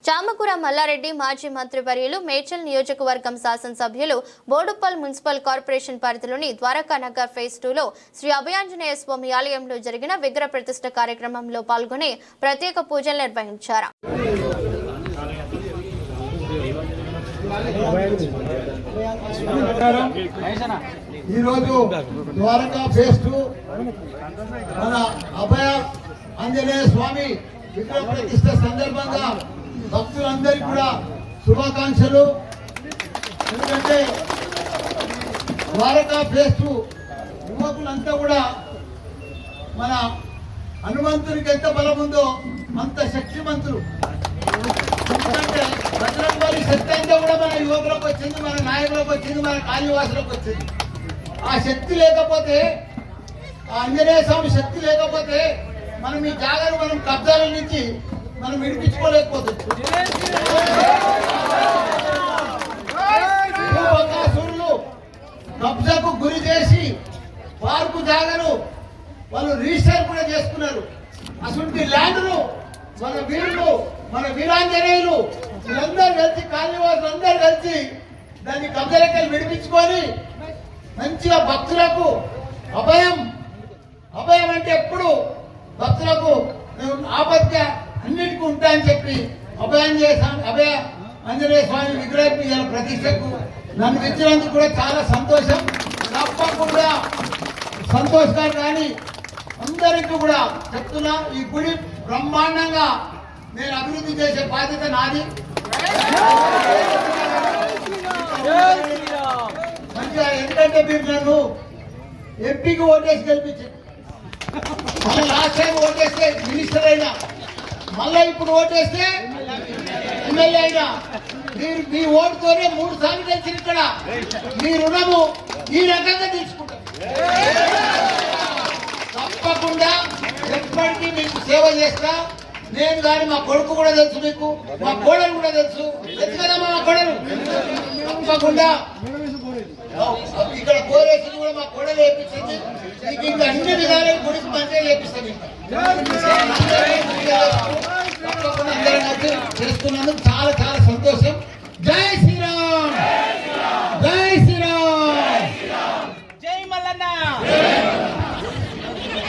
చామకూర మల్లారెడ్డి మాజీ మంత్రివర్యులు మేడ్చల్ నియోజకవర్గం శాసనసభ్యులు బోడుప్పల్ మున్సిపల్ కార్పొరేషన్ పరిధిలోని ద్వారకానగర్ ఫేజ్ 2లో శ్రీ అభయాంజనేయ స్వామి ఆలయంలో జరిగిన విగ్రహ ప్రతిష్ఠ కార్యక్రమంలో పాల్గొని ప్రత్యేక పూజలు నిర్వహించారు. ఈరోజు ద్వారకా ఫేజ్ 2 మన అభయ ఆంజనేయ స్వామి విగ్రహ ప్రతిష్ఠ సందర్భంగా భక్తులందరికీ కూడా శుభాకాంక్షలు. ఎందుకంటే ద్వారకా ఫేజ్ 2 యువకులంతా కూడా మన హనుమంతునికి ఎంత బలం ఉందో అంత శక్తిమంతులు. ఎందుకంటే బజరంగబలి శక్తి అంతా కూడా మన యువకులకు వచ్చింది, మన నాయకులకు వచ్చింది, మన కాళీవాసులకు వచ్చింది. ఆ శక్తి లేకపోతే, ఆ ఆంజనేయ స్వామి శక్తి లేకపోతే మనం ఈ జాగాను మనం కబ్జాల నుంచి మనం విడిపించుకోలేకపోతుంది. బకాసురులు కబ్జాకు గురి చేసి పార్కు జాగాను వాళ్ళు రిజిస్టర్ కూడా చేసుకున్నారు. అసలు ల్యాండ్ను మన వీరులు, మన వీరాంజనేయులు వీళ్ళందరూ కలిసి, కాళీవాసులు అందరూ కలిసి దాన్ని కబ్జాలకెళ్ళి విడిపించుకొని మంచిగా భక్తులకు అభయం అంటే ఎప్పుడు భక్తులకు ఆపత్య అన్నిటికీ ఉంటాయని చెప్పి అభయ ఆంజనేయ స్వామి విగ్రహం ప్రతిష్టకు నన్ను ఇచ్చినందుకు కూడా చాలా సంతోషం. తప్పకుండా సంతోషంగా కానీ అందరికీ కూడా చెప్తున్నా, ఈ గుడి బ్రహ్మాండంగా నేను అభివృద్ధి చేసే బాధ్యత నాది. మంచిగా ఎందుకంటే మీరు నన్ను ఎంపీకి ఓటేసి గెలిపించారు. మళ్ళీ లాస్ట్ టైం ఓటేస్తే మినిస్టర్ అయినా, మళ్ళీ ఇప్పుడు ఓటేస్తే ఎమ్మెల్యే అయినా, మీరు మీ ఓటుతోనే 3 సార్లు గెలిచిన ఇక్కడ మీ రుణము ఈ రకంగా తీసుకుంటారు. తప్పకుండా ఎప్పటికీ మీకు సేవ చేస్తా. నేను కానీ మా కొడుకు కూడా తెలుసు, మీకు మా కోడలు కూడా తెలుసు కదా, మా కోడలు తప్పకుండా ఇక్కడ కోరేసి కూడా మా కోడలు వేయించింది. మీకు ఇంకా అన్ని విధాలు గుడికి మంచిగా వేపిస్తాను. తప్పకుండా అందరం చేసుకున్నందుకు